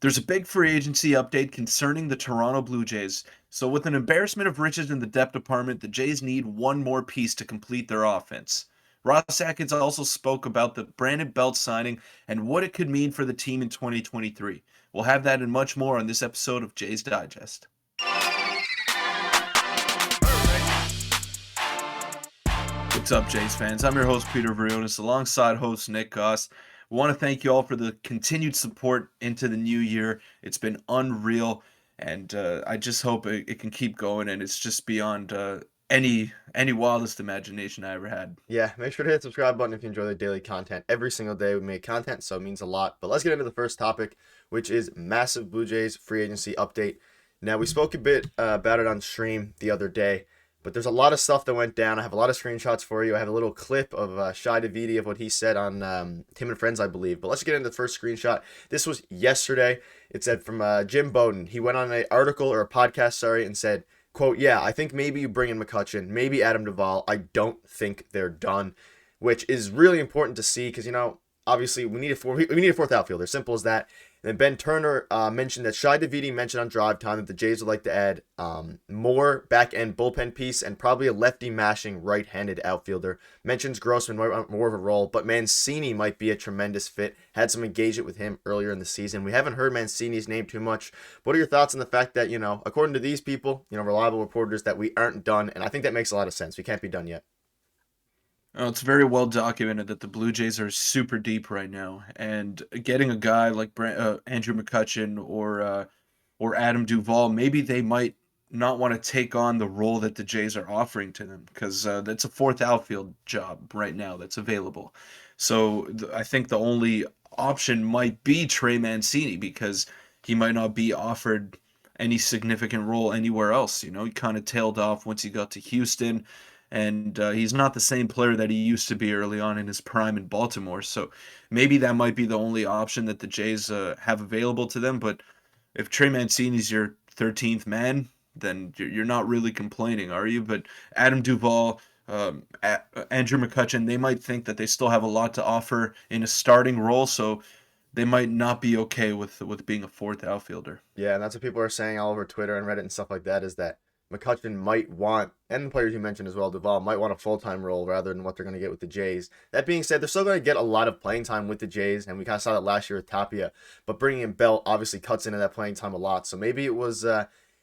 There's a big free agency update concerning the Toronto Blue Jays. So, with an embarrassment of riches in the depth department, the Jays need one more piece to complete their offense. Ross Atkins also spoke about the Brandon Belt signing and what it could mean for the team in 2023. We'll have that and much more on this episode of Jays Digest. What's up, Jays fans? I'm your host, Peter Vryonis, alongside host Nick Gosse. We want to thank you all for the continued support into the new year. It's been unreal, and I just hope it can keep going, and it's just beyond any wildest imagination I ever had. Yeah, make sure to hit the subscribe button if you enjoy the daily content. Every single day we make content, so it means a lot. But let's get into the first topic, which is massive Blue Jays free agency update. Now, we spoke a bit about it on stream the other day, but there's a lot of stuff that went down. I have a lot of screenshots for you. I have a little clip of Shai Davidi of what he said on Tim and Friends, I believe. But let's get into the first screenshot. This was yesterday. It said from Jim Bowden. He went on an article or a podcast, sorry, and said, quote, yeah, I think maybe you bring in McCutchen, maybe Adam Duvall. I don't think they're done, which is really important to see because, obviously we need a fourth outfielder. Simple as that. And then Ben Turner mentioned that Shai Davidi mentioned on Drive Time that the Jays would like to add more back-end bullpen piece and probably a lefty mashing right-handed outfielder. Mentions Grossman might want more of a role, but Mancini might be a tremendous fit. Had some engagement with him earlier in the season. We haven't heard Mancini's name too much. What are your thoughts on the fact that, according to these people, reliable reporters, that we aren't done? And I think that makes a lot of sense. We can't be done yet. It's very well documented that the Blue Jays are super deep right now, and getting a guy like Andrew McCutchen or Adam Duvall, maybe they might not want to take on the role that the Jays are offering to them because that's a fourth outfield job right now that's available. So I think the only option might be Trey Mancini because he might not be offered any significant role anywhere else. He kind of tailed off once he got to Houston, and he's not the same player that he used to be early on in his prime in Baltimore. So maybe that might be the only option that the Jays have available to them. But if Trey Mancini's your 13th man, then you're not really complaining, are you? But Adam Duvall, Andrew McCutchen, they might think that they still have a lot to offer in a starting role, so they might not be okay with being a fourth outfielder. Yeah, and that's what people are saying all over Twitter and Reddit and stuff like that, is that McCutchen might want, and the players you mentioned as well, Duvall, might want a full-time role rather than what they're going to get with the Jays. That being said, they're still going to get a lot of playing time with the Jays, and we kind of saw that last year with Tapia. But bringing in Belt obviously cuts into that playing time a lot. So maybe it was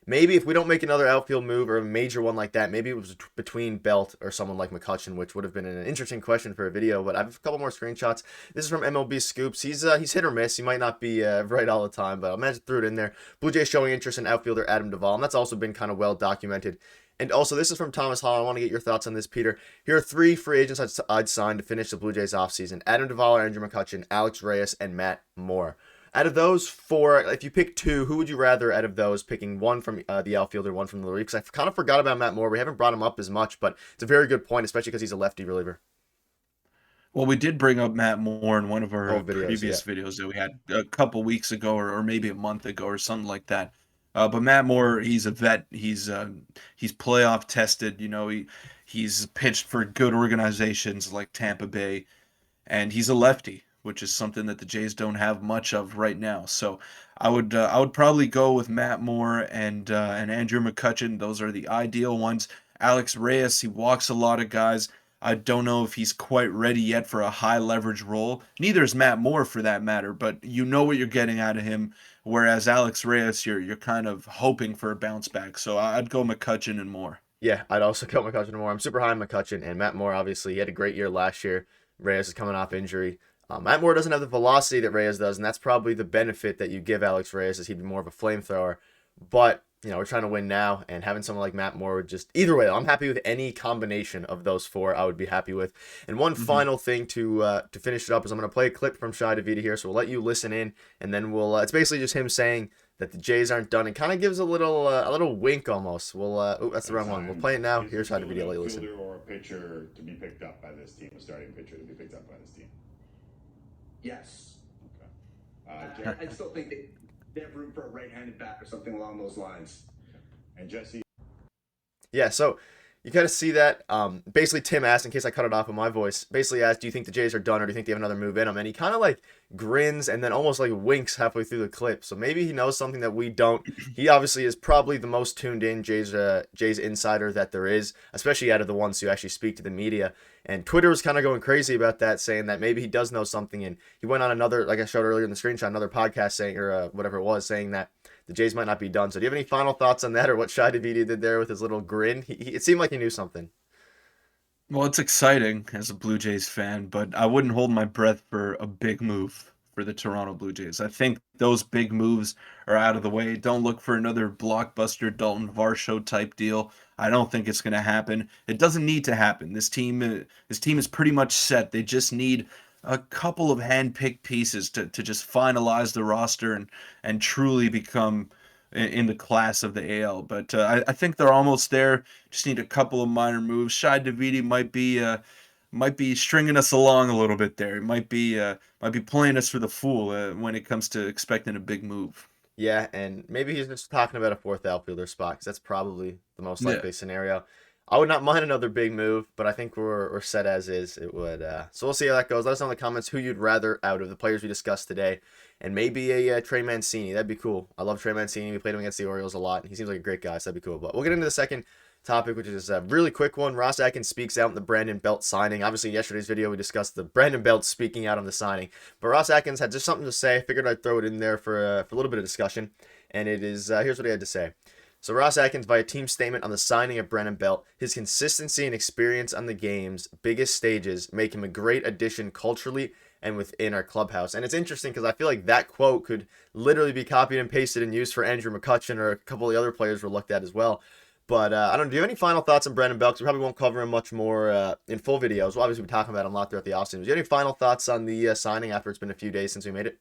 maybe if we don't make another outfield move or a major one like that, maybe it was between Belt or someone like McCutchen, which would have been an interesting question for a video. But I have a couple more screenshots. This is from MLB Scoops. He's hit or miss. He might not be right all the time, but I'll imagine threw it in there. Blue Jays showing interest in outfielder Adam Duvall, and that's also been kind of well documented. And also, this is from Thomas Hall. I want to get your thoughts on this, Peter. Here are three free agents I'd sign to finish the Blue Jays offseason: Adam Duvall, Andrew McCutchen, Alex Reyes, and Matt Moore. Out of those four, if you pick two, who would you rather out of those, picking one from the outfielder, one from the reliever? Because I kind of forgot about Matt Moore. We haven't brought him up as much, but it's a very good point, especially because he's a lefty reliever. Well, we did bring up Matt Moore in one of our Oh, videos, yeah. previous videos that we had a couple weeks ago, or maybe a month ago, or something like that. But Matt Moore, he's a vet. He's playoff tested. He's pitched for good organizations like Tampa Bay, and he's a lefty, which is something that the Jays don't have much of right now. So I would probably go with Matt Moore and Andrew McCutchen. Those are the ideal ones. Alex Reyes, he walks a lot of guys. I don't know if he's quite ready yet for a high leverage role. Neither is Matt Moore for that matter, but you know what you're getting out of him. Whereas Alex Reyes, you're kind of hoping for a bounce back. So I'd go McCutchen and Moore. Yeah, I'd also go McCutchen and Moore. I'm super high on McCutchen, and Matt Moore, obviously, he had a great year last year. Reyes is coming off injury. Matt Moore doesn't have the velocity that Reyes does, and that's probably the benefit that you give Alex Reyes, is he'd be more of a flamethrower. But we're trying to win now, and having someone like Matt Moore would just, either way, I'm happy with any combination of those four. I would be happy with. And one Mm-hmm. final thing to finish it up is I'm going to play a clip from Shai Davidi here, so we'll let you listen in, and then we'll. It's basically just him saying that the Jays aren't done, and kind of gives a little wink almost. We'll. Oh, that's the wrong one. We'll play it now. Here's Shai Davidi. I'll let you listen. Or a pitcher to be picked up by this team, a starting pitcher to be picked up by this team. Yes. Okay. I still think they have room for a right-handed bat or something along those lines. And Jesse. Yeah, so you kind of see that. Basically, Tim asked, in case I cut it off with my voice, basically asked, "Do you think the Jays are done, or do you think they have another move in them?" And he kind of like grins and then almost like winks halfway through the clip. So maybe he knows something that we don't. He obviously is probably the most tuned in Jays insider that there is, especially out of the ones who actually speak to the media. And Twitter was kind of going crazy about that, saying that maybe he does know something. And he went on another, like I showed earlier in the screenshot, another podcast saying, or whatever it was, saying that the Jays might not be done. So do you have any final thoughts on that, or what Shai Davidi did there with his little grin? It seemed like he knew something. Well, it's exciting as a Blue Jays fan, but I wouldn't hold my breath for a big move for the Toronto Blue Jays. I think those big moves are out of the way. Don't look for another blockbuster Dalton Varsho type deal. I don't think it's going to happen. It doesn't need to happen. This team is pretty much set. They just need a couple of hand-picked pieces to just finalize the roster and truly become in the class of the AL. But I think they're almost there. Just need a couple of minor moves. Shai Davidi might be stringing us along a little bit there. Might be playing us for the fool when it comes to expecting a big move. Yeah, and maybe he's just talking about a fourth outfielder spot, because that's probably the most Yeah. likely scenario. I would not mind another big move, but I think we're set as is. It would. So we'll see how that goes. Let us know in the comments who you'd rather out of the players we discussed today, and maybe a Trey Mancini. That'd be cool. I love Trey Mancini. We played him against the Orioles a lot. He seems like a great guy, so that'd be cool. But we'll get into the second topic, which is a really quick one. Ross Atkins speaks out in the Brandon Belt signing. Obviously, yesterday's video we discussed the Brandon Belt speaking out on the signing, but Ross Atkins had just something to say. I figured I'd throw it in there for a little bit of discussion, and it is here's what he had to say. So Ross Atkins, via team statement on the signing of Brandon Belt, his consistency and experience on the game's biggest stages make him a great addition culturally and within our clubhouse. And it's interesting because I feel like that quote could literally be copied and pasted and used for Andrew McCutchen, or a couple of the other players were looked at as well. But I don't know. Do you have any final thoughts on Brandon Belt? Because we probably won't cover him much more in full videos. We'll obviously be talking about him a lot throughout the offseason. Do you have any final thoughts on the signing after it's been a few days since we made it?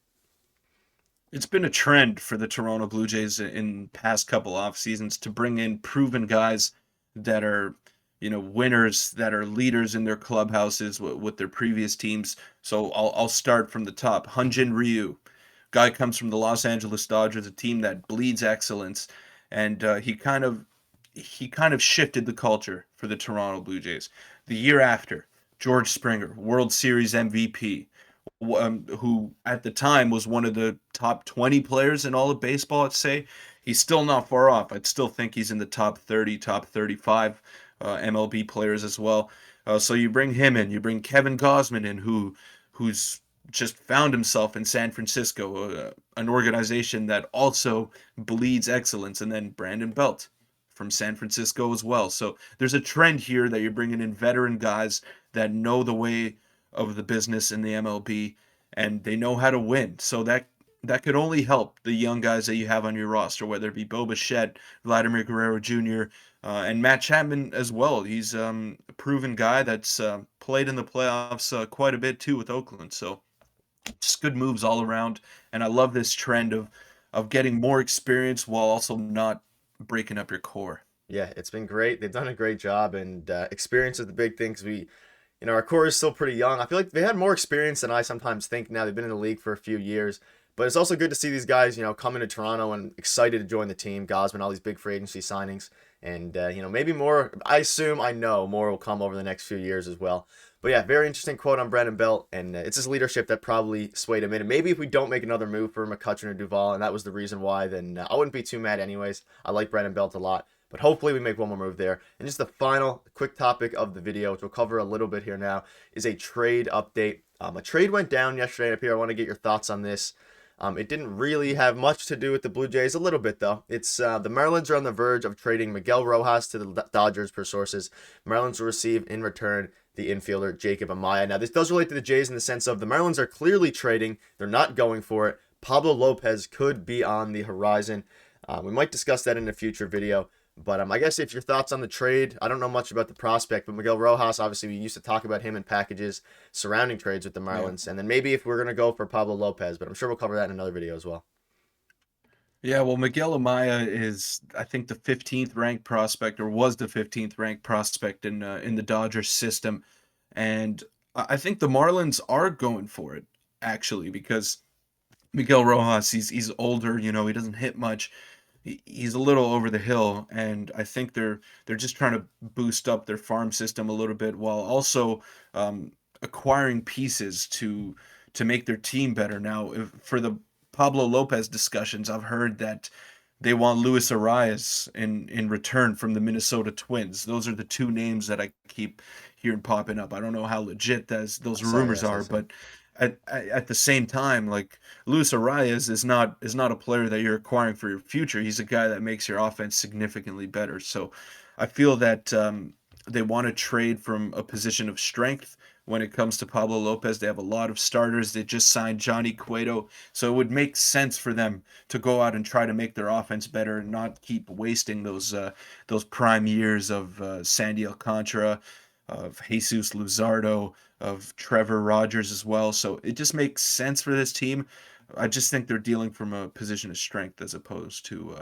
It's been a trend for the Toronto Blue Jays in past couple off seasons to bring in proven guys that are, winners, that are leaders in their clubhouses with their previous teams. So I'll start from the top. Hyunjin Ryu, guy comes from the Los Angeles Dodgers, a team that bleeds excellence, and he kind of shifted the culture for the Toronto Blue Jays. The year after, George Springer, World Series MVP, who at the time was one of the top 20 players in all of baseball, I'd say. He's still not far off. I'd still think he's in the top 30, top 35 MLB players as well. So you bring him in. You bring Kevin Gausman in, who's just found himself in San Francisco, an organization that also bleeds excellence, and then Brandon Belt from San Francisco as well. So there's a trend here that you're bringing in veteran guys that know the way of the business in the MLB, and they know how to win. So that could only help the young guys that you have on your roster, whether it be Bo Bichette, Vladimir Guerrero Jr., and Matt Chapman as well. He's a proven guy that's played in the playoffs quite a bit too with Oakland. So just good moves all around, and I love this trend of getting more experience while also not breaking up your core. Yeah, it's been great. They've done a great job, and experience is the big thing, because our core is still pretty young. I feel like they had more experience than I sometimes think now. They've been in the league for a few years, but it's also good to see these guys, coming to Toronto and excited to join the team. Gausman, all these big free agency signings, and maybe more. I know more will come over the next few years as well. But yeah, very interesting quote on Brandon Belt, and it's his leadership that probably swayed him in. And maybe if we don't make another move for McCutchen or Duvall, and that was the reason why, then I wouldn't be too mad anyways. I like Brandon Belt a lot. But hopefully we make one more move there. And just the final quick topic of the video, which we'll cover a little bit here now, is a trade update. A trade went down yesterday up here. I want to get your thoughts on this. It didn't really have much to do with the Blue Jays, a little bit though. It's the Marlins are on the verge of trading Miguel Rojas to the Dodgers per sources. Marlins will receive in return the infielder Jacob Amaya. Now this does relate to the Jays in the sense of the Marlins are clearly trading. They're not going for it. Pablo Lopez could be on the horizon. We might discuss that in a future video. But I guess if your thoughts on the trade, I don't know much about the prospect, but Miguel Rojas, obviously we used to talk about him in packages surrounding trades with the Marlins. Yeah. And then maybe if we're going to go for Pablo Lopez, but I'm sure we'll cover that in another video as well. Yeah, well, Miguel Amaya is, I think, the 15th ranked prospect, or was the 15th ranked prospect in the Dodgers system, and I think the Marlins are going for it actually, because Miguel Rojas, he's older, he doesn't hit much. he's a little over the hill, and I think they're just trying to boost up their farm system a little bit while also acquiring pieces to make their team better. Now, for the Pablo Lopez discussions, I've heard that they want Luis Arias in return from the Minnesota Twins. Those are the two names that I keep hearing popping up. I don't know how legit those Yeah, rumors I saw are, the same. but at the same time, like Luis Arias is not a player that you're acquiring for your future. He's a guy that makes your offense significantly better. So I feel that they want to trade from a position of strength when it comes to Pablo Lopez. They have a lot of starters. They just signed Johnny Cueto, so it would make sense for them to go out and try to make their offense better and not keep wasting those prime years of Sandy Alcantara, of Jesus Luzardo, of Trevor Rogers as well. So it just makes sense for this team. I just think they're dealing from a position of strength as opposed to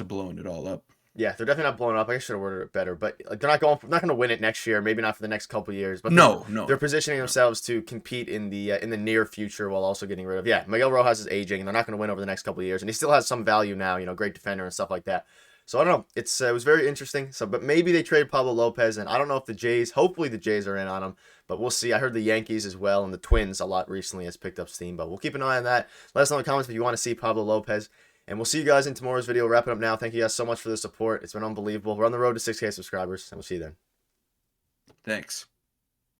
blowing it all up. Yeah, they're definitely not blowing up. I should have worded it better, but like not going to win it next year. Maybe not for the next couple years, but No, they're no, positioning no. themselves to compete in the near future while also getting rid of. Yeah, Miguel Rojas is aging, and they're not going to win over the next couple of years, and he still has some value now. Great defender and stuff like that. So I don't know. It was very interesting. So, but maybe they trade Pablo Lopez, and I don't know if the Jays. Hopefully the Jays are in on him, but we'll see. I heard the Yankees as well, and the Twins a lot recently has picked up steam, but we'll keep an eye on that. Let us know in the comments if you want to see Pablo Lopez. And we'll see you guys in tomorrow's video. Wrapping up now. Thank you guys so much for the support. It's been unbelievable. We're on the road to 6K subscribers, and we'll see you then. Thanks.